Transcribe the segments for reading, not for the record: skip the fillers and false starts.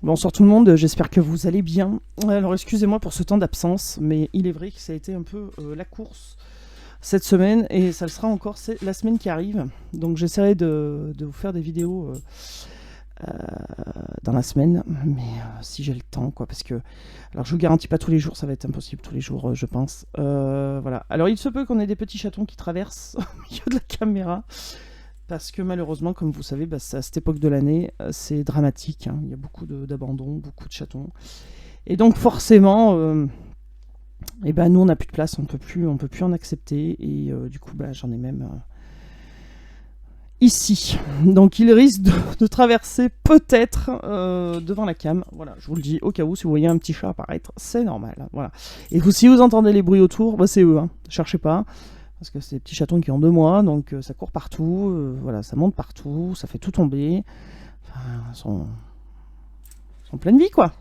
Bonsoir tout le monde, j'espère que vous allez bien. Alors excusez-moi pour ce temps d'absence, mais il est vrai que ça a été un peu la course cette semaine et ça le sera encore la semaine qui arrive. Donc j'essaierai de vous faire des vidéos dans la semaine, mais si j'ai le temps, quoi, parce que alors je vous garantis pas tous les jours, ça va être impossible tous les jours, je pense. Voilà. Alors il se peut qu'on ait des petits chatons qui traversent au milieu de la caméra. Parce que malheureusement, comme vous savez, à cette époque de l'année, c'est dramatique. Hein. Il y a beaucoup d'abandons, beaucoup de chatons. Et donc forcément, nous, on n'a plus de place, on peut plus en accepter. Et du coup, j'en ai même ici. Donc il risque de traverser peut-être devant la cam. Voilà, je vous le dis, au cas où, si vous voyez un petit chat apparaître, c'est normal. Voilà. Et vous, si vous entendez les bruits autour, c'est eux, hein. Cherchez pas. Parce que c'est des petits chatons qui ont 2 mois, donc ça court partout, voilà, ça monte partout, ça fait tout tomber. Enfin, ils sont pleine vie, quoi.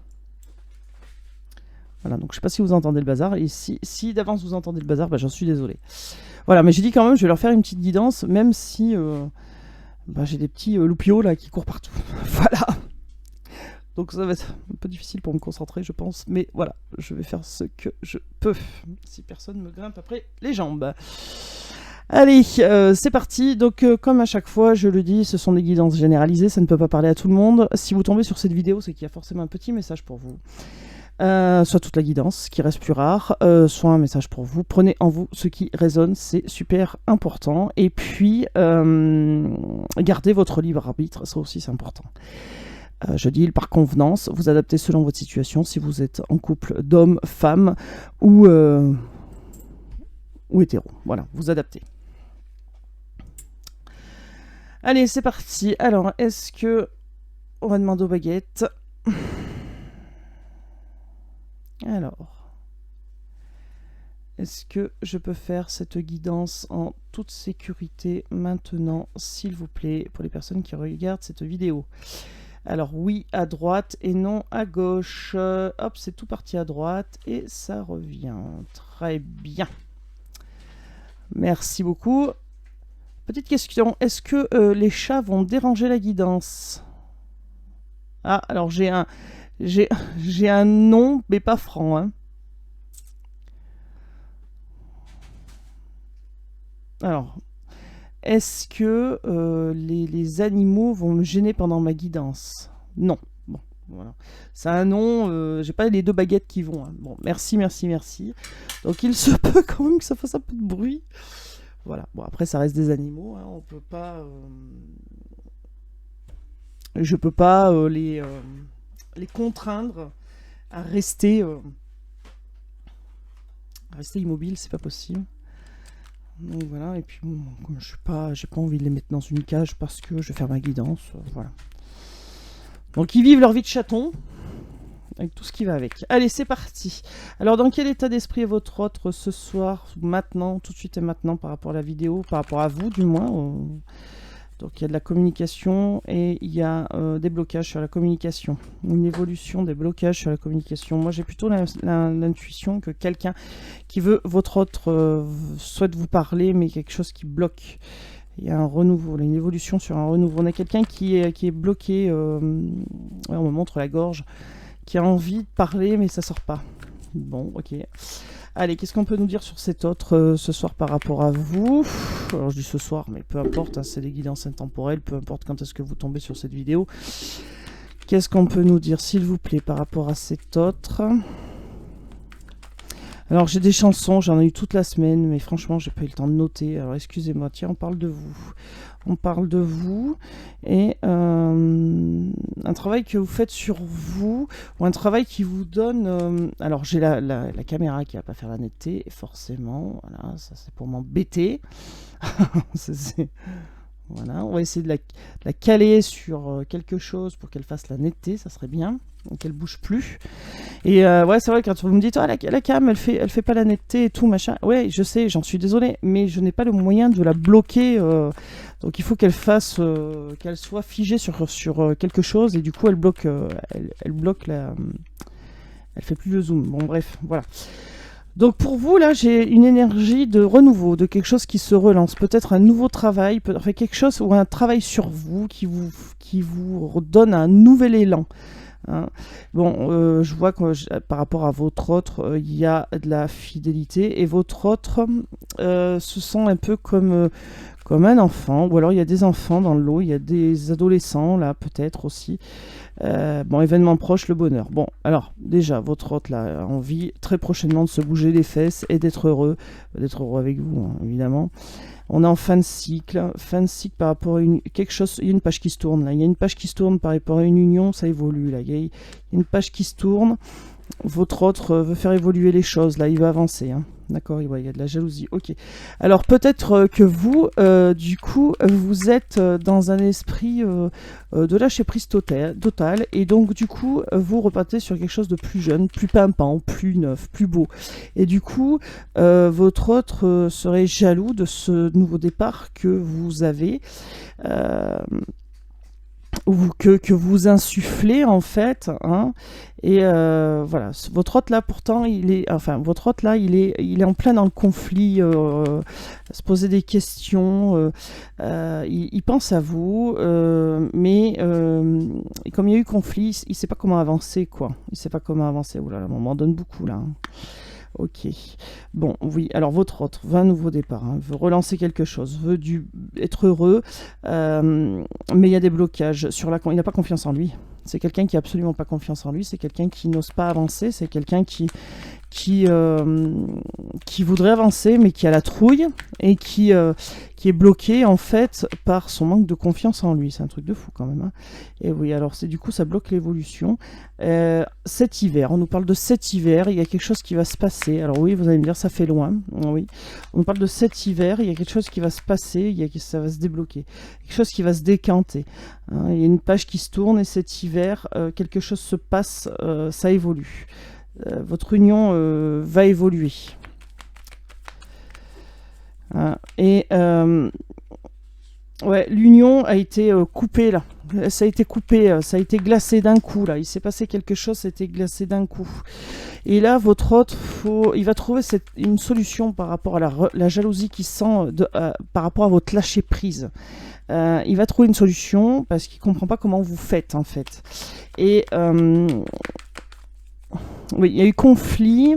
Voilà, donc je sais pas si vous entendez le bazar, et si d'avance vous entendez le bazar, j'en suis désolé. Voilà, mais j'ai dit quand même, je vais leur faire une petite guidance, même si j'ai des petits loupiaux là qui courent partout. Voilà. Donc ça va être un peu difficile pour me concentrer, je pense. Mais voilà, je vais faire ce que je peux. Si personne me grimpe après les jambes. Allez, c'est parti. Donc comme à chaque fois, je le dis, ce sont des guidances généralisées. Ça ne peut pas parler à tout le monde. Si vous tombez sur cette vidéo, c'est qu'il y a forcément un petit message pour vous. Soit toute la guidance, qui reste plus rare, soit un message pour vous. Prenez en vous ce qui résonne, c'est super important. Et puis, gardez votre libre arbitre, ça aussi c'est important. Je dis par convenance, vous adaptez selon votre situation, si vous êtes en couple d'hommes, femmes ou hétéro. Voilà, vous adaptez. Allez, c'est parti. Alors, est-ce que on va demander aux baguettes? Alors, est-ce que je peux faire cette guidance en toute sécurité maintenant, s'il vous plaît, pour les personnes qui regardent cette vidéo? Alors oui à droite et non à gauche. Hop, c'est tout parti à droite et ça revient. Très bien. Merci beaucoup. Petite question, est-ce que les chats vont déranger la guidance? Ah, alors j'ai un non, mais pas franc. Hein. Alors, est-ce que les animaux vont me gêner pendant ma guidance? Non. Bon, voilà. C'est un non. J'ai pas les 2 baguettes qui vont. Hein. Bon, merci. Donc il se peut quand même que ça fasse un peu de bruit. Voilà. Bon, après ça reste des animaux. Hein. On peut pas. Je peux pas les contraindre à rester immobiles. C'est pas possible. Donc voilà, et puis bon, comme j'ai pas envie de les mettre dans une cage parce que je vais faire ma guidance, voilà. Donc ils vivent leur vie de chaton, avec tout ce qui va avec. Allez, c'est parti. Alors dans quel état d'esprit est votre autre ce soir, maintenant, tout de suite et maintenant, par rapport à la vidéo, par rapport à vous du moins Donc il y a de la communication et il y a des blocages sur la communication. Une évolution des blocages sur la communication. Moi j'ai plutôt l'intuition que quelqu'un qui veut votre autre souhaite vous parler mais quelque chose qui bloque. Il y a un renouveau, une évolution sur un renouveau. On a quelqu'un qui est bloqué, on me montre la gorge, qui a envie de parler mais ça sort pas. Bon, ok. Allez, qu'est-ce qu'on peut nous dire sur cet autre ce soir par rapport à vous? Alors je dis ce soir, mais peu importe, hein, c'est des guidances intemporelles, peu importe quand est-ce que vous tombez sur cette vidéo. Qu'est-ce qu'on peut nous dire, s'il vous plaît, par rapport à cet autre? Alors j'ai des chansons, j'en ai eu toute la semaine, mais franchement j'ai pas eu le temps de noter. Alors excusez-moi, tiens, on parle de vous. On parle de vous et un travail que vous faites sur vous ou un travail qui vous donne... alors j'ai la caméra qui va pas faire la netteté, forcément. Voilà, ça c'est pour m'embêter. Voilà, on va essayer de la caler sur quelque chose pour qu'elle fasse la netteté, ça serait bien, qu'elle bouge plus. Et ouais, c'est vrai, quand vous me dites, la cam, elle fait pas la netteté et tout, machin. Ouais, je sais, j'en suis désolée, mais je n'ai pas le moyen de la bloquer. Donc il faut qu'elle fasse, qu'elle soit figée sur quelque chose, et du coup, elle bloque elle fait plus le zoom. Bon, bref, voilà. Donc pour vous, là, j'ai une énergie de renouveau, de quelque chose qui se relance. Peut-être un nouveau travail, peut-être quelque chose ou un travail sur vous qui vous redonne un nouvel élan. hein. Bon, je vois que par rapport à votre autre, il y a de la fidélité, et votre autre se sent un peu comme un enfant, ou alors il y a des enfants dans le lot, il y a des adolescents là peut-être aussi. Bon, événement proche, le bonheur. Bon, alors déjà, votre hôte là a envie très prochainement de se bouger les fesses et d'être heureux avec vous, hein, évidemment. On est en fin de cycle par rapport à quelque chose. Il y a une page qui se tourne là. Il y a une page qui se tourne par rapport à une union, ça évolue là. Il y a une page qui se tourne. Votre autre veut faire évoluer les choses là, il va avancer, hein. D'accord, ouais, il y a de la jalousie. Ok. Alors peut-être que vous, du coup, vous êtes dans un esprit de lâcher prise total, et donc du coup, vous repartez sur quelque chose de plus jeune, plus pimpant, plus neuf, plus beau. Et du coup, votre autre serait jaloux de ce nouveau départ que vous avez. Ou que vous insufflez en fait, hein, et voilà, votre hôte là pourtant votre hôte là il est en plein dans le conflit, se poser des questions, il pense à vous, mais comme il y a eu conflit, il sait pas comment avancer quoi, il sait pas comment avancer. Oula, on m'en donne beaucoup là, hein. Ok. Bon, oui. Alors, votre autre veut un nouveau départ, hein, veut relancer quelque chose, veut être heureux, mais il y a des blocages il n'a pas confiance en lui. C'est quelqu'un qui n'a absolument pas confiance en lui. C'est quelqu'un qui n'ose pas avancer. C'est quelqu'un qui voudrait avancer, mais qui a la trouille et qui est bloqué en fait par son manque de confiance en lui. C'est un truc de fou quand même, hein. Et oui, alors du coup ça bloque l'évolution. Cet hiver, on nous parle de cet hiver, il y a quelque chose qui va se passer. Alors oui, vous allez me dire ça fait loin. Oui, on nous parle de cet hiver, il y a quelque chose qui va se passer, ça va se débloquer, quelque chose qui va se décanter, hein. Il y a une page qui se tourne et cet hiver, quelque chose se passe, ça évolue. Votre union va évoluer. Et ouais, l'union a été coupée là. Ça a été coupé, ça a été glacé d'un coup là. Il s'est passé quelque chose, ça a été glacé d'un coup. Et là, votre hôte, il va trouver une solution par rapport à la jalousie qu'il sent par rapport à votre lâcher prise. Il va trouver une solution parce qu'il comprend pas comment vous faites en fait. Et oui, il y a eu conflit.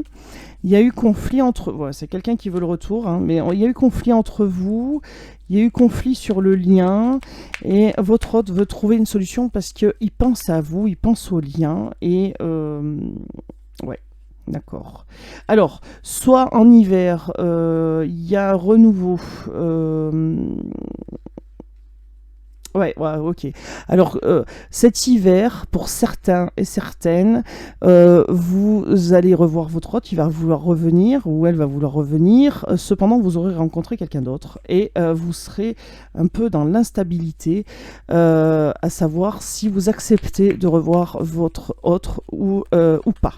Il y a eu conflit entre... Ouais, c'est quelqu'un qui veut le retour, hein, mais il y a eu conflit entre vous. Il y a eu conflit sur le lien. Et votre hôte veut trouver une solution parce qu'il pense à vous, il pense au lien. Et... ouais, d'accord. Alors, soit en hiver, il y a un renouveau... Ouais, ok. Alors, cet hiver, pour certains et certaines, vous allez revoir votre hôte, il va vouloir revenir, ou elle va vouloir revenir. Cependant, vous aurez rencontré quelqu'un d'autre, et vous serez un peu dans l'instabilité, à savoir si vous acceptez de revoir votre hôte ou pas.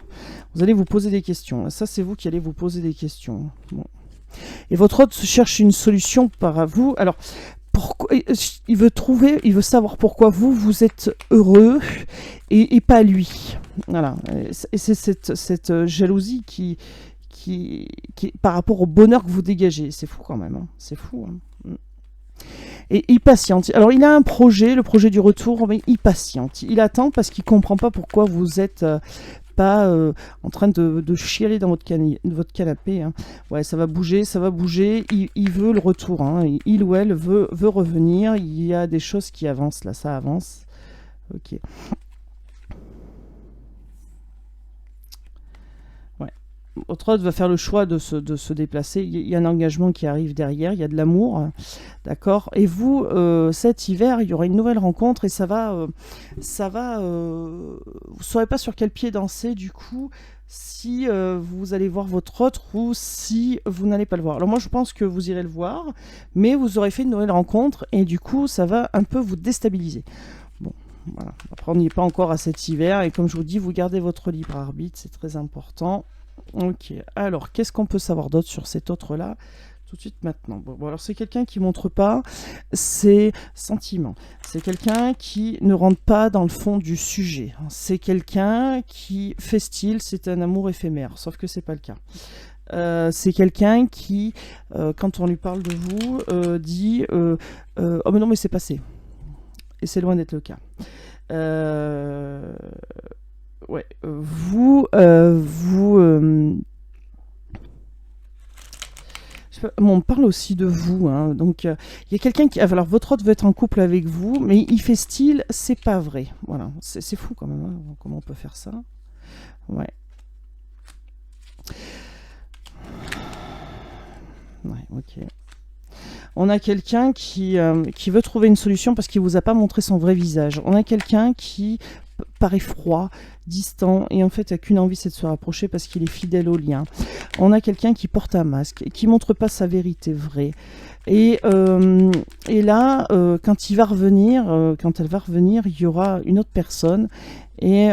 Vous allez vous poser des questions. Ça, c'est vous qui allez vous poser des questions. Bon. Et votre hôte cherche une solution par vous. Alors, pourquoi il veut savoir pourquoi vous êtes heureux et pas lui. Voilà. Et c'est cette jalousie qui par rapport au bonheur que vous dégagez. C'est fou quand même, hein. C'est fou, hein. Et il patiente. Alors il a un projet, le projet du retour, mais il patiente. Il attend parce qu'il comprend pas pourquoi vous êtes pas en train de chialer dans votre canapé, hein. Ouais, ça va bouger, ça va bouger. Il veut le retour, hein. Il ou elle veut revenir. Il y a des choses qui avancent là, ça avance. Ok. Ouais. Votre autre va faire le choix de se déplacer. Il y a un engagement qui arrive derrière. Il y a de l'amour, hein. D'accord. Et vous, cet hiver, il y aura une nouvelle rencontre et ça va, vous saurez pas sur quel pied danser du coup, si vous allez voir votre autre ou si vous n'allez pas le voir. Alors moi, je pense que vous irez le voir, mais vous aurez fait une nouvelle rencontre et du coup, ça va un peu vous déstabiliser. Bon, voilà. Après, on n'y est pas encore à cet hiver et comme je vous dis, vous gardez votre libre arbitre, c'est très important. Ok. Alors, qu'est-ce qu'on peut savoir d'autre sur cet autre-là? Tout de suite maintenant. Bon, alors c'est quelqu'un qui montre pas ses sentiments. C'est quelqu'un qui ne rentre pas dans le fond du sujet. C'est quelqu'un qui fait style, c'est un amour éphémère, sauf que c'est pas le cas. C'est quelqu'un qui, quand on lui parle de vous, dit oh mais non mais c'est passé. Et c'est loin d'être le cas. on parle aussi de vous, hein. Donc il y a quelqu'un qui... Alors votre hôte veut être en couple avec vous, mais il fait style, c'est pas vrai. Voilà, c'est fou quand même, hein. Comment on peut faire ça? Ouais. Ouais, ok. On a quelqu'un qui veut trouver une solution parce qu'il vous a pas montré son vrai visage. On a quelqu'un qui paraît froid, distant, et en fait n'a qu'une envie, c'est de se rapprocher parce qu'il est fidèle au lien. On a quelqu'un qui porte un masque, qui montre pas sa vérité vraie. Et là, quand il va revenir, quand elle va revenir, il y aura une autre personne. Et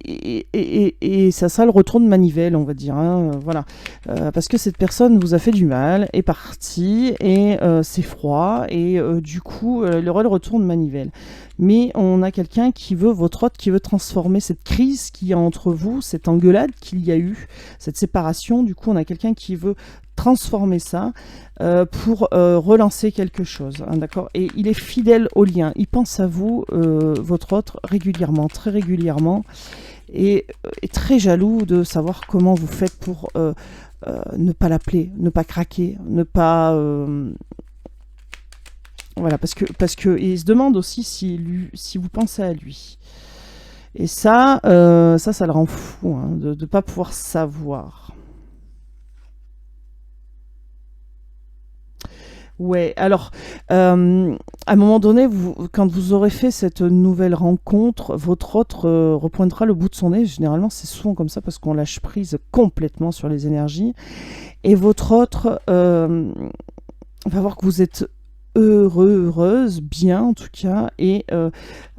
et ça sera le retour de manivelle, on va dire, hein, voilà. Parce que cette personne vous a fait du mal, est partie, et c'est froid, et du coup, il aura le retour de manivelle. Mais on a quelqu'un qui veut, votre hôte, qui veut transformer cette crise qu'il y a entre vous, cette engueulade qu'il y a eu, cette séparation. Du coup, on a quelqu'un qui veut transformer ça pour relancer quelque chose, hein, d'accord. Et il est fidèle au lien, il pense à vous, votre hôte, régulièrement, très régulièrement, et est très jaloux de savoir comment vous faites pour ne pas l'appeler, ne pas craquer, ne pas... voilà, parce que il se demande aussi si vous pensez à lui. Et ça le rend fou, hein, de ne pas pouvoir savoir. Ouais, alors, à un moment donné, quand vous aurez fait cette nouvelle rencontre, votre autre repointera le bout de son nez. Généralement, c'est souvent comme ça parce qu'on lâche prise complètement sur les énergies. Et votre autre va voir que vous êtes heureuse, bien en tout cas, et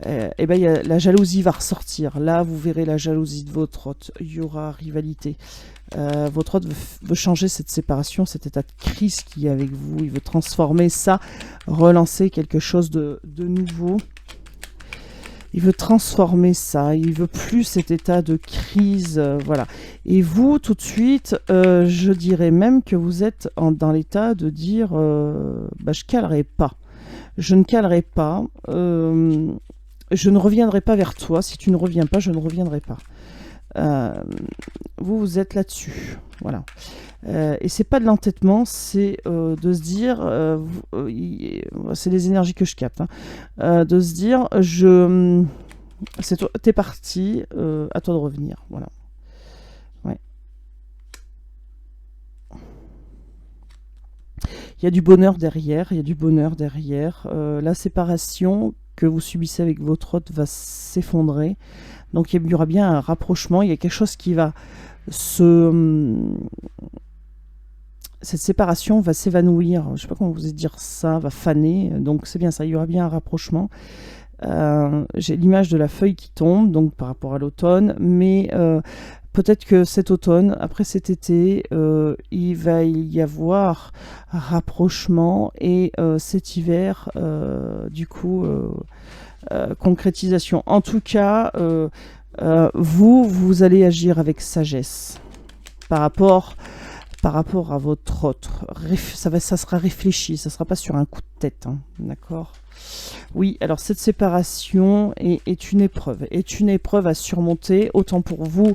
la jalousie va ressortir. Là, vous verrez la jalousie de votre hôte. Il y aura rivalité. Votre hôte veut changer cette séparation, cet état de crise qu'il y a avec vous. Il veut transformer ça, relancer quelque chose de nouveau. Il veut transformer ça. Il veut plus cet état de crise. Voilà. Et vous, tout de suite, je dirais même que vous êtes dans l'état de dire je calerai pas. Je ne calerai pas. Je ne reviendrai pas vers toi. Si tu ne reviens pas, je ne reviendrai pas. Vous êtes là-dessus, voilà. Et c'est pas de l'entêtement, c'est de se dire, c'est les énergies que je capte, hein, de se dire, t'es parti, à toi de revenir, voilà. Ouais. Il y a du bonheur derrière, il y a du bonheur derrière. La séparation que vous subissez avec votre hôte va s'effondrer. Donc il y aura bien un rapprochement, il y a quelque chose qui va cette séparation va s'évanouir, je ne sais pas comment vous dire ça, va faner, donc c'est bien ça, il y aura bien un rapprochement. J'ai l'image de la feuille qui tombe, donc par rapport à l'automne, mais peut-être que cet automne, après cet été, il va y avoir un rapprochement, et cet hiver, du coup... concrétisation. En tout cas, vous allez agir avec sagesse par rapport à votre autre. Ça sera réfléchi, ça sera pas sur un coup de tête, hein, d'accord? Oui, alors cette séparation est une épreuve à surmonter, autant pour vous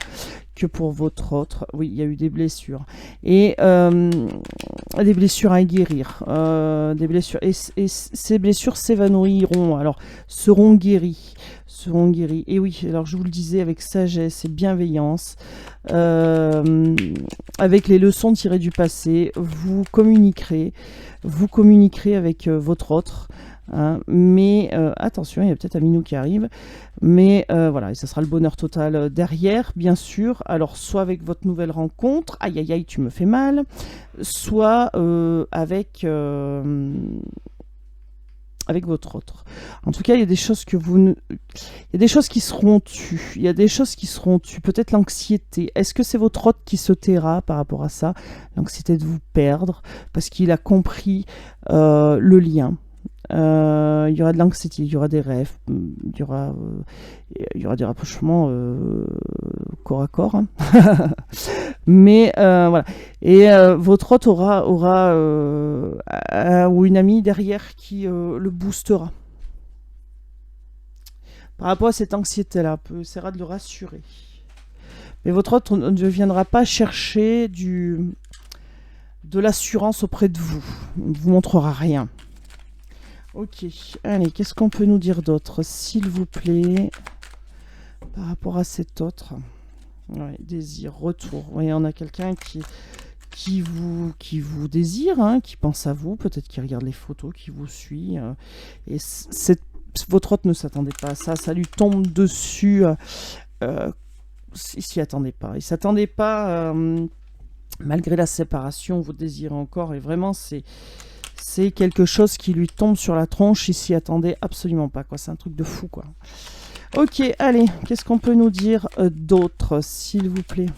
que pour votre autre. Oui, il y a eu des blessures. Et des blessures à guérir. Des blessures. Et ces blessures s'évanouiront, alors seront guéries. Et oui, alors je vous le disais, avec sagesse et bienveillance, avec les leçons tirées du passé, vous communiquerez avec votre autre. Hein, mais attention, il y a peut-être un minou qui arrive, mais voilà, et ça sera le bonheur total derrière, bien sûr. Alors soit avec votre nouvelle rencontre, aïe aïe aïe, tu me fais mal, soit avec votre autre. En tout cas, il y a des choses il y a des choses qui seront tues. Peut-être l'anxiété. Est-ce que c'est votre autre qui se taira par rapport à ça? L'anxiété de vous perdre, parce qu'il a compris le lien. Il y aura de l'anxiété, il y aura des rêves, il y aura des rapprochements corps à corps, hein. Mais voilà. Et votre hôte aura ou une amie derrière qui le boostera. par rapport à cette anxiété-là, essaiera de le rassurer. Mais votre autre ne viendra pas chercher de l'assurance auprès de vous. Il ne vous montrera rien. Ok, allez, qu'est-ce qu'on peut nous dire d'autre, s'il vous plaît, par rapport à cet autre? Ouais, désir, retour. Oui, on a quelqu'un qui vous désire, hein, qui pense à vous, peut-être qui regarde les photos, qui vous suit. Et votre autre ne s'attendait pas à ça, ça lui tombe dessus. Il s'y attendait pas. Il s'attendait pas, malgré la séparation, vous désirez encore. Et vraiment, c'est quelque chose qui lui tombe sur la tronche. Il s'y attendait absolument pas, quoi. C'est un truc de fou, quoi. Ok, allez, qu'est-ce qu'on peut nous dire d'autre, s'il vous plaît?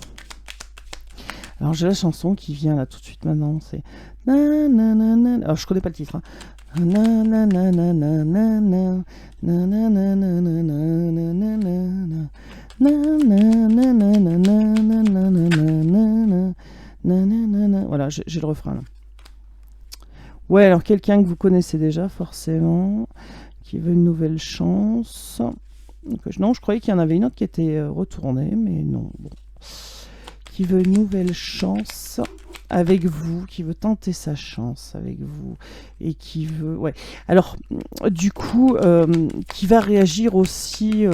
Alors j'ai la chanson qui vient là tout de suite maintenant, c'est... Alors je connais pas le titre. Voilà, j'ai le refrain là. Ouais, alors quelqu'un que vous connaissez déjà forcément, qui veut une nouvelle chance. Non, je croyais qu'il y en avait une autre qui était retournée, mais non. Bon. Qui veut une nouvelle chance avec vous, qui veut tenter sa chance avec vous, et qui veut... Ouais. Alors, du coup, qui va réagir aussi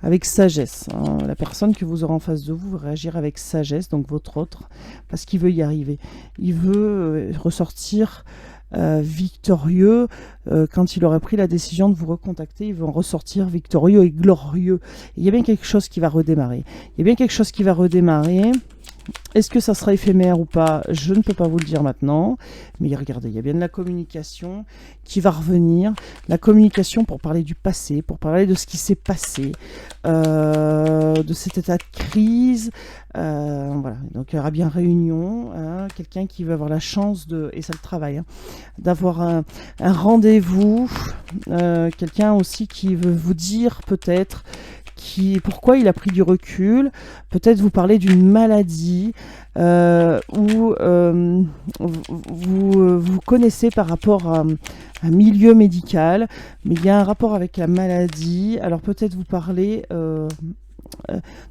avec sagesse. Hein. La personne que vous aurez en face de vous va réagir avec sagesse, donc votre autre, parce qu'il veut y arriver. Il veut ressortir... victorieux, quand il aurait pris la décision de vous recontacter, il veut en ressortir victorieux et glorieux. Il y a bien quelque chose qui va redémarrer. Il y a bien quelque chose qui va redémarrer. Est-ce que ça sera éphémère ou pas? Je ne peux pas vous le dire maintenant. Mais regardez, il y a bien de la communication qui va revenir. La communication pour parler du passé, pour parler de ce qui s'est passé, de cet état de crise. Voilà. Donc il y aura bien réunion. Hein, quelqu'un qui va avoir la chance de, et ça le travail, hein, d'avoir un rendez-vous. Quelqu'un aussi qui veut vous dire peut-être pourquoi il a pris du recul, peut-être vous parler d'une maladie ou vous connaissez par rapport à un milieu médical, mais il y a un rapport avec la maladie, alors peut-être vous parler de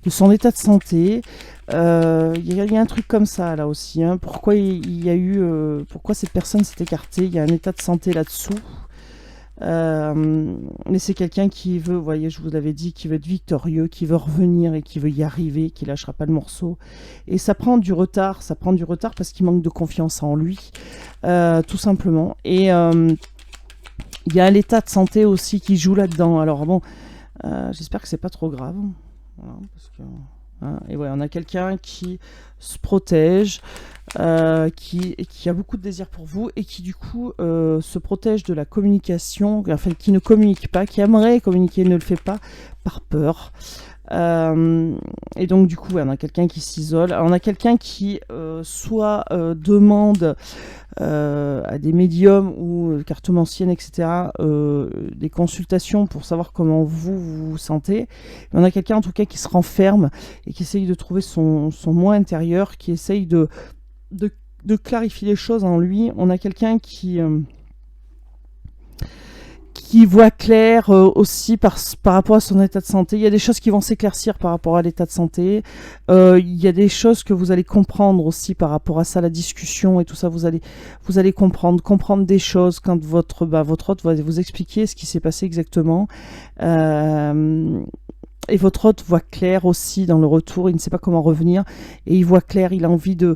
son état de santé, il y a un truc comme ça là aussi, hein. Pourquoi il y a eu, pourquoi cette personne s'est écartée, il y a un état de santé là-dessous. Mais c'est quelqu'un qui veut, vous voyez, je vous l'avais dit, qui veut être victorieux, qui veut revenir et qui veut y arriver, qui lâchera pas le morceau. Et ça prend du retard parce qu'il manque de confiance en lui, tout simplement. Et il y a l'état de santé aussi qui joue là-dedans. Alors bon, j'espère que c'est pas trop grave. Voilà, parce que, hein, et ouais, on a quelqu'un qui se protège, qui a beaucoup de désir pour vous et qui du coup se protège de la communication, enfin qui ne communique pas, qui aimerait communiquer, ne le fait pas par peur. Et donc du coup, ouais, on a quelqu'un qui s'isole, on a quelqu'un qui soit demande à des médiums ou cartomanciennes, etc., des consultations pour savoir comment vous vous sentez. Mais on a quelqu'un en tout cas qui se renferme et qui essaye de trouver son moi intérieur, qui essaye de clarifier les choses en lui. On a quelqu'un qui voit clair aussi par rapport à son état de santé. Il y a des choses qui vont s'éclaircir par rapport à l'état de santé. Il y a des choses que vous allez comprendre aussi par rapport à ça, la discussion et tout ça. Vous allez comprendre des choses quand votre hôte va vous expliquer ce qui s'est passé exactement. Et votre hôte voit clair aussi dans le retour, il ne sait pas comment revenir, et il voit clair, il a envie de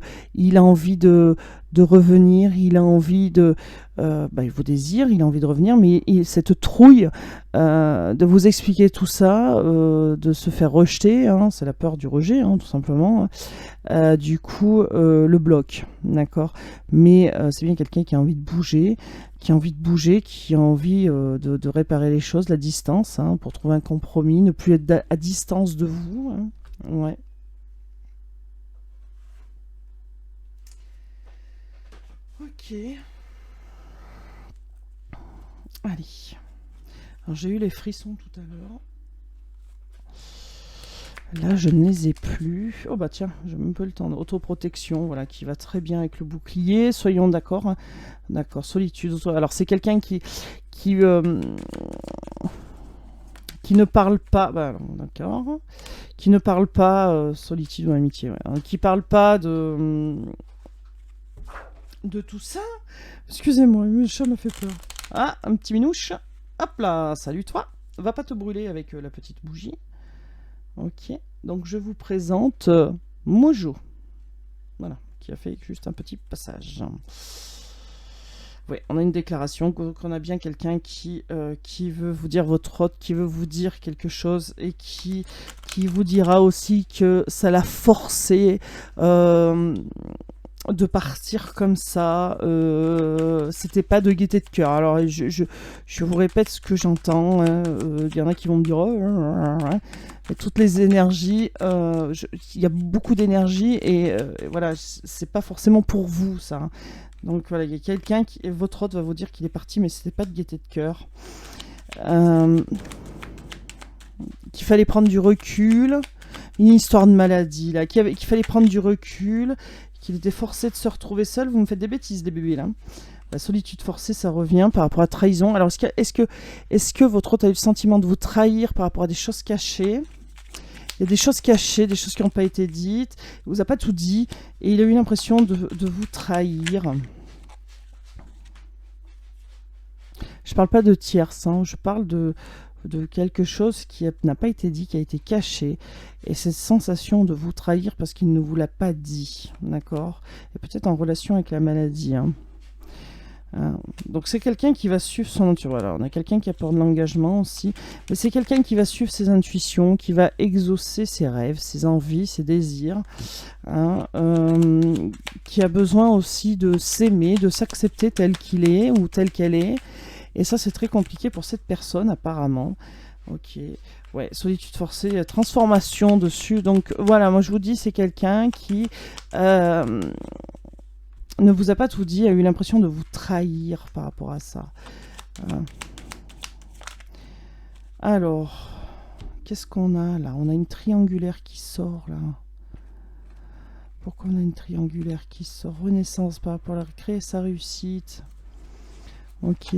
revenir, il a envie de... il vous désire, il a envie de revenir, mais cette trouille de vous expliquer tout ça, de se faire rejeter, hein, c'est la peur du rejet, hein, tout simplement, du coup, le bloque, d'accord. Mais c'est bien quelqu'un qui a envie de bouger, qui a envie de réparer les choses, la distance, hein, pour trouver un compromis, ne plus être à distance de vous. Hein. Ouais. Ok. Allez. Alors j'ai eu les frissons tout à l'heure. Là, je ne les ai plus. Oh bah tiens, j'ai même pas le temps. Autoprotection, voilà, qui va très bien avec le bouclier. Soyons d'accord. Hein. D'accord, solitude. Alors c'est quelqu'un qui qui ne parle pas, bah, d'accord, qui ne parle pas solitude ou amitié, ouais, hein, qui parle pas de tout ça. Excusez-moi, le chat me fait peur. Ah, un petit minouche. Hop là, salut toi. Va pas te brûler avec la petite bougie. Ok, donc je vous présente Mojo. Voilà, qui a fait juste un petit passage. Oui, on a une déclaration, qu'on a bien quelqu'un qui veut vous dire votre hôte, qui veut vous dire quelque chose et qui vous dira aussi que ça l'a forcé de partir comme ça. C'était pas de gaieté de cœur. Alors, je vous répète ce que j'entends. Hein. Y en a qui vont me dire et toutes les énergies. Il y a beaucoup d'énergie et voilà, c'est pas forcément pour vous ça. Hein. Donc voilà, il y a quelqu'un qui, votre hôte va vous dire qu'il est parti, mais c'était pas de gaieté de cœur. Qu'il fallait prendre du recul. Une histoire de maladie là, qu'il fallait prendre du recul. Qu'il était forcé de se retrouver seul. Vous me faites des bêtises, les bébés, là. La solitude forcée, ça revient par rapport à trahison. Alors, est-ce que votre hôte a eu le sentiment de vous trahir par rapport à des choses cachées ? Il y a des choses cachées, des choses qui n'ont pas été dites. Il ne vous a pas tout dit. Et il a eu l'impression de vous trahir. Je ne parle pas de tierce, hein, je parle de quelque chose qui n'a pas été dit, qui a été caché, et cette sensation de vous trahir parce qu'il ne vous l'a pas dit, d'accord ? Et peut-être en relation avec la maladie. Hein. Donc c'est quelqu'un qui va suivre son intuition. Voilà, on a quelqu'un qui a peur de l'engagement aussi, mais c'est quelqu'un qui va suivre ses intuitions, qui va exaucer ses rêves, ses envies, ses désirs, hein, qui a besoin aussi de s'aimer, de s'accepter tel qu'il est ou telle qu'elle est. Et ça, c'est très compliqué pour cette personne, apparemment. Ok. Ouais, solitude forcée, transformation dessus. Donc, voilà, moi, je vous dis, c'est quelqu'un qui ne vous a pas tout dit, a eu l'impression de vous trahir par rapport à ça. Alors, qu'est-ce qu'on a, là ? On a une triangulaire qui sort, là. Pourquoi on a une triangulaire qui sort ? Renaissance par rapport à la créer sa réussite. Ok.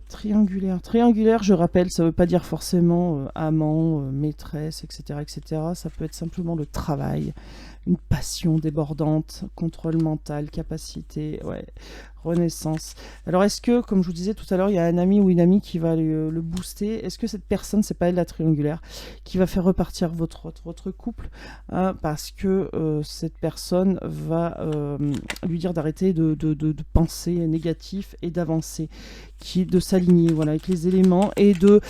Triangulaire. Triangulaire, je rappelle, ça ne veut pas dire forcément amant, maîtresse, etc., etc. Ça peut être simplement le travail, une passion débordante, contrôle mental, capacité, ouais, renaissance. Alors, est-ce que, comme je vous disais tout à l'heure, il y a un ami ou une amie qui va le booster ? Est-ce que cette personne, c'est pas elle la triangulaire, qui va faire repartir votre couple, hein, parce que cette personne va lui dire d'arrêter de penser négatif et d'avancer, de s'aligner, voilà, avec les éléments et de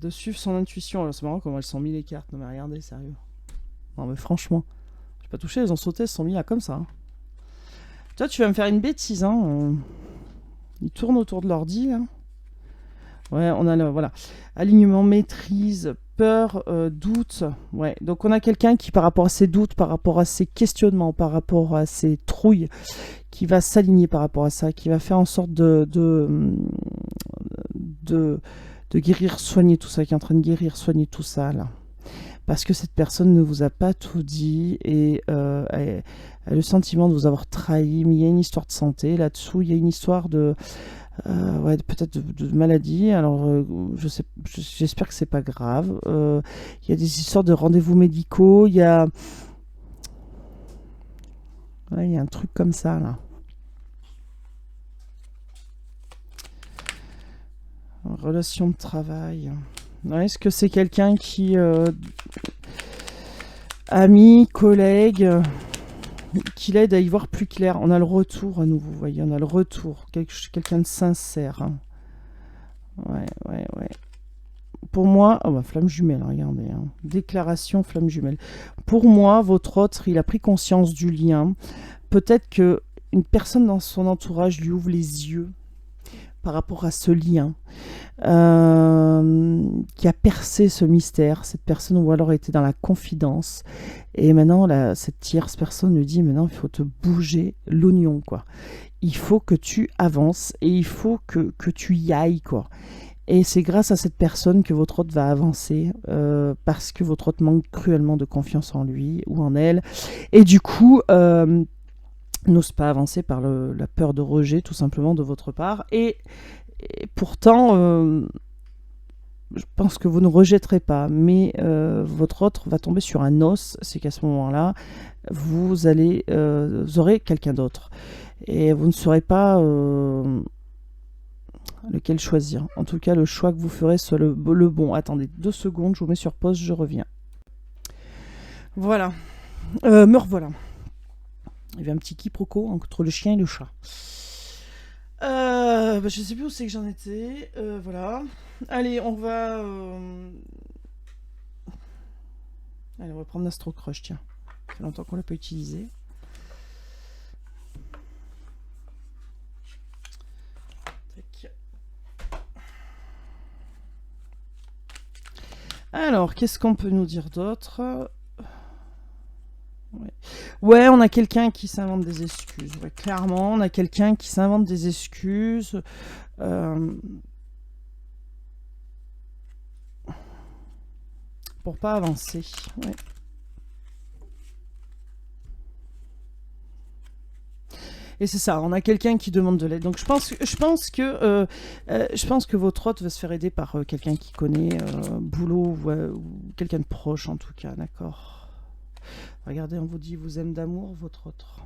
suivre son intuition. Alors, c'est marrant comment elles sont mis les cartes. Non mais regardez, sérieux. Non mais franchement, je pas touché, elles ont sauté, elles sont mis là comme ça. Hein. Toi, tu vas me faire une bêtise, hein. Ils tournent autour de l'ordi, là. Ouais, on a le, voilà. Alignement, maîtrise, peur, doute. Ouais, donc on a quelqu'un qui, par rapport à ses doutes, par rapport à ses questionnements, par rapport à ses trouilles, qui va s'aligner par rapport à ça, qui va faire en sorte de guérir, soigner tout ça, qui est en train de guérir, soigner tout ça, là. Parce que cette personne ne vous a pas tout dit et elle a le sentiment de vous avoir trahi, mais il y a une histoire de santé là-dessous, il y a une histoire de ouais, peut-être de maladie. Alors j'espère que c'est pas grave. Il y a des histoires de rendez-vous médicaux, il y a ouais, il y a un truc comme ça là. Relation de travail. Ouais, est-ce que c'est quelqu'un qui ami, collègue, qui l'aide à y voir plus clair? On a le retour à nouveau, vous voyez, on a le retour, quelqu'un de sincère. Hein. Ouais. Pour moi, oh bah, flamme jumelle, regardez, hein. Déclaration flamme jumelle. Pour moi, votre autre, il a pris conscience du lien. Peut-être que une personne dans son entourage lui ouvre les yeux par rapport à ce lien, qui a percé ce mystère, cette personne, ou alors était dans la confidence, et maintenant cette tierce personne lui dit, maintenant il faut te bouger l'oignon, quoi. Il faut que tu avances, et il faut que tu y ailles, quoi. Et c'est grâce à cette personne que votre hôte va avancer, parce que votre hôte manque cruellement de confiance en lui, ou en elle, et du coup n'ose pas avancer par la peur de rejet, tout simplement, de votre part, et Et pourtant, je pense que vous ne rejetterez pas, mais votre autre va tomber sur un os. C'est qu'à ce moment-là, vous aurez quelqu'un d'autre. Et vous ne saurez pas lequel choisir. En tout cas, le choix que vous ferez soit le bon. Attendez 2 secondes, je vous mets sur pause, je reviens. Voilà. Me revoilà. Il y avait un petit quiproquo entre le chien et le chat. Je sais plus où c'est que j'en étais. Voilà. Allez, on va... Allez, on va prendre l'Astro Crush, tiens. Ça fait longtemps qu'on l'a pas utilisé. Tac. Alors, qu'est-ce qu'on peut nous dire d'autre ? Ouais, on a quelqu'un qui s'invente des excuses. Ouais, clairement, on a quelqu'un qui s'invente des excuses. Pour pas avancer. Ouais. Et c'est ça, on a quelqu'un qui demande de l'aide. Donc je pense que votre hôte va se faire aider par quelqu'un qui connaît boulot ou quelqu'un de proche en tout cas, d'accord. Regardez, on vous dit vous aime d'amour, votre autre.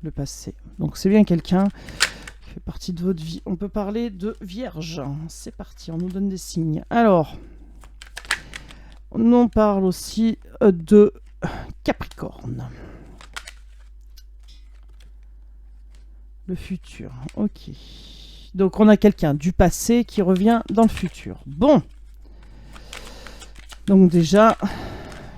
Le passé. Donc c'est bien quelqu'un qui fait partie de votre vie. On peut parler de Vierge. C'est parti, on nous donne des signes. Alors, on parle aussi de Capricorne. Le futur, ok. Donc on a quelqu'un du passé qui revient dans le futur. Bon. Donc déjà,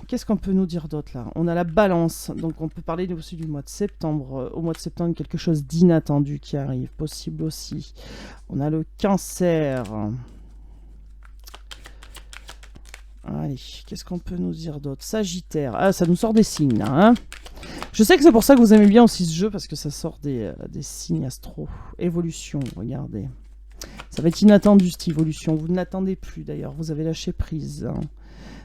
qu'est-ce qu'on peut nous dire d'autre là? On a la balance, donc on peut parler aussi du mois de septembre. Au mois de septembre, quelque chose d'inattendu qui arrive, possible aussi. On a le cancer. Allez, qu'est-ce qu'on peut nous dire d'autre? Sagittaire. Ah, ça nous sort des signes là, hein. Je sais que c'est pour ça que vous aimez bien aussi ce jeu, parce que ça sort des signes astro. Évolution, regardez. Ça va être inattendu cette évolution. Vous ne l'attendez plus d'ailleurs, vous avez lâché prise. Hein.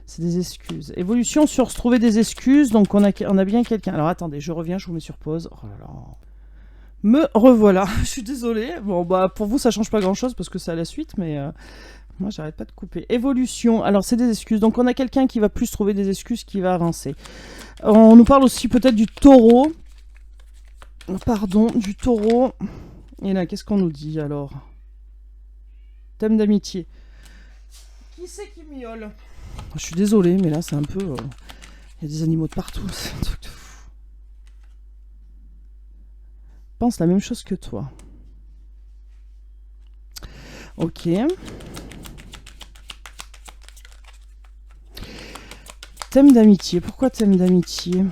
C'est des excuses. Évolution sur se trouver des excuses, donc on a bien quelqu'un. Alors attendez, je reviens, je vous mets sur pause. Oh là là. Me revoilà. Je suis désolée. Bon, bah pour vous, ça change pas grand-chose parce que c'est à la suite, mais... moi, j'arrête pas de couper. Évolution. Alors, c'est des excuses. Donc, on a quelqu'un qui va plus trouver des excuses, qui va avancer. On nous parle aussi peut-être du taureau. Pardon, du taureau. Et là, qu'est-ce qu'on nous dit, alors? Thème d'amitié. Qui c'est qui miaule? Je suis désolée, mais là, c'est un peu... Il y a des animaux de partout. C'est un truc de fou. Je pense la même chose que toi. Ok. Thème d'amitié. Pourquoi thème d'amitié?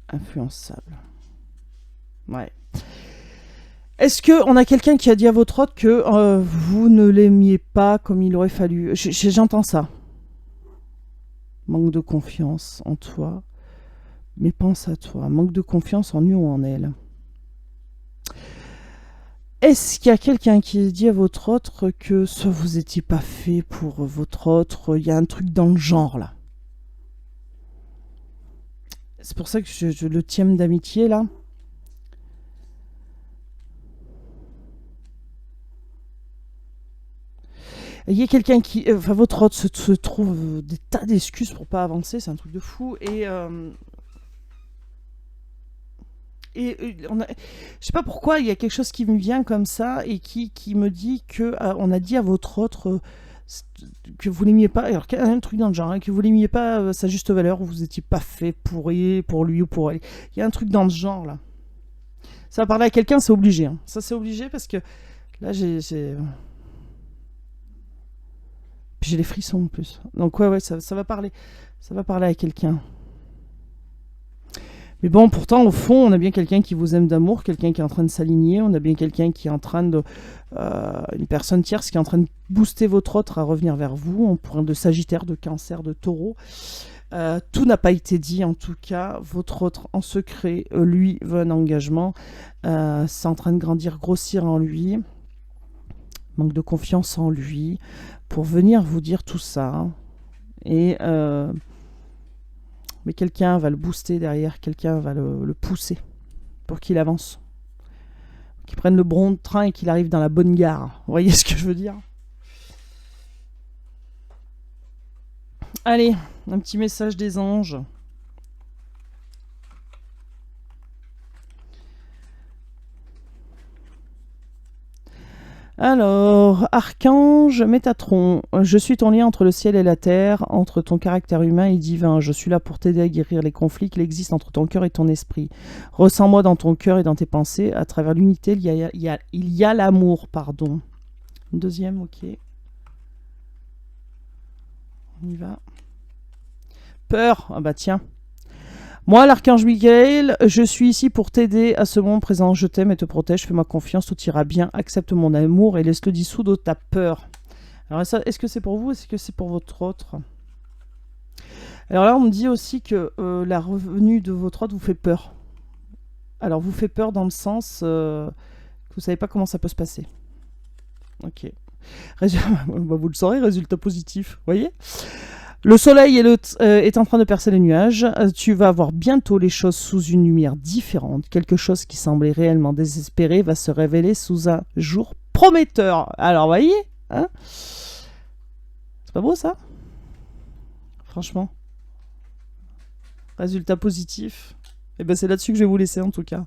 Influençable. Ouais. Est-ce qu'on a quelqu'un qui a dit à votre hôte que vous ne l'aimiez pas comme il aurait fallu? J'entends ça. Manque de confiance en toi. Mais pense à toi. Manque de confiance en lui ou en elle. Est-ce qu'il y a quelqu'un qui dit à votre autre que soit vous n'étiez pas fait pour votre autre? Il y a un truc dans le genre là. C'est pour ça que je le thème d'amitié là. Il y a quelqu'un qui... Enfin, votre autre se trouve des tas d'excuses pour pas avancer. C'est un truc de fou. Et je sais pas pourquoi, il y a quelque chose qui me vient comme ça et qui me dit que on a dit à votre autre que vous l'aimiez pas, alors qu'il y a un truc dans le genre, hein, que vous l'aimiez pas sa juste valeur, vous étiez pas fait pour lui ou pour elle. Il y a un truc dans ce genre là. Ça va parler à quelqu'un, c'est obligé. Hein. Ça c'est obligé parce que là j'ai les frissons en plus. Donc ouais, ça va parler. Ça va parler à quelqu'un. Mais bon, pourtant, au fond, on a bien quelqu'un qui vous aime d'amour, quelqu'un qui est en train de s'aligner, on a bien quelqu'un qui est en train de... une personne tierce qui est en train de booster votre autre à revenir vers vous, on pourrait de Sagittaire, de Cancer, de Taureau. Tout n'a pas été dit, en tout cas. Votre autre en secret, lui, veut un engagement. C'est en train de grandir, grossir en lui. Manque de confiance en lui. Pour venir vous dire tout ça. Et... mais quelqu'un va le booster derrière, quelqu'un va le pousser pour qu'il avance. Qu'il prenne le bon train et qu'il arrive dans la bonne gare. Vous voyez ce que je veux dire? Allez, un petit message des anges. Alors, Archange Métatron, je suis ton lien entre le ciel et la terre, entre ton caractère humain et divin. Je suis là pour t'aider à guérir les conflits qui existent entre ton cœur et ton esprit. Ressens-moi dans ton cœur et dans tes pensées. À travers l'unité, il y a l'amour, pardon. Une deuxième, ok. On y va. Peur, ah bah tiens. Moi, l'archange Michael, je suis ici pour t'aider à ce moment présent. Je t'aime et te protège. Fais-moi confiance, tout ira bien. Accepte mon amour et laisse-le dissoudre ta peur. Alors, est-ce que c'est pour vous ou est-ce que c'est pour votre autre? Alors là, on me dit aussi que la revenue de votre autre vous fait peur. Alors, vous fait peur dans le sens que vous ne savez pas comment ça peut se passer. Ok. Vous le saurez, résultat positif. Vous voyez ? Le soleil est en train de percer les nuages. Tu vas voir bientôt les choses sous une lumière différente. Quelque chose qui semblait réellement désespéré va se révéler sous un jour prometteur. Alors, voyez, hein, c'est pas beau ça? Franchement. Résultat positif. Et ben c'est là-dessus que je vais vous laisser en tout cas.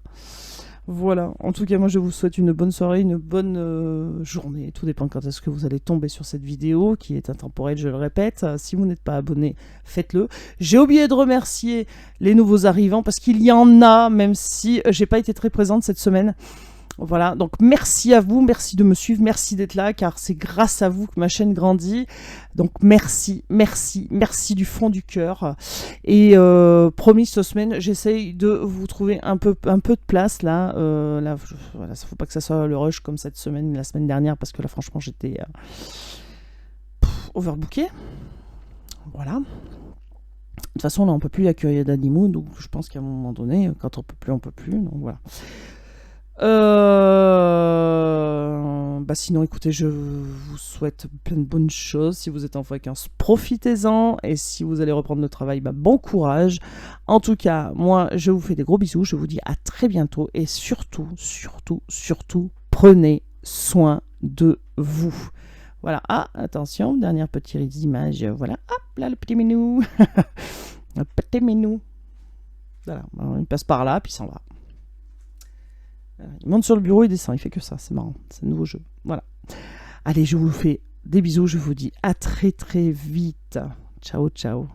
Voilà, en tout cas moi je vous souhaite une bonne soirée, une bonne journée, tout dépend quand est-ce que vous allez tomber sur cette vidéo qui est intemporelle, je le répète. Si vous n'êtes pas abonné, faites-le. J'ai oublié de remercier les nouveaux arrivants parce qu'il y en a, même si j'ai pas été très présente cette semaine. Voilà, donc merci à vous, merci de me suivre, merci d'être là, car c'est grâce à vous que ma chaîne grandit. Donc merci, merci, merci du fond du cœur. Et promis, cette semaine, j'essaye de vous trouver un peu de place là. Voilà, faut pas que ça soit le rush comme cette semaine, la semaine dernière, parce que là, franchement, j'étais overbooké. Voilà. De toute façon, là, on peut plus accueillir d'animaux, donc je pense qu'à un moment donné, quand on peut plus, on peut plus. Donc voilà. Sinon, écoutez, je vous souhaite plein de bonnes choses. Si vous êtes en vacances, profitez-en. Et si vous allez reprendre le travail, bon courage. En tout cas, moi, je vous fais des gros bisous. Je vous dis à très bientôt. Et surtout, surtout, surtout, prenez soin de vous. Voilà. Ah, attention, dernière petite image. Voilà. Hop, là, le petit minou. Le petit minou. Voilà. Il passe par là, puis il s'en va. Il monte sur le bureau, il descend, il fait que ça, c'est marrant, c'est un nouveau jeu. Voilà. Allez, je vous fais des bisous, je vous dis à très très vite. Ciao, ciao.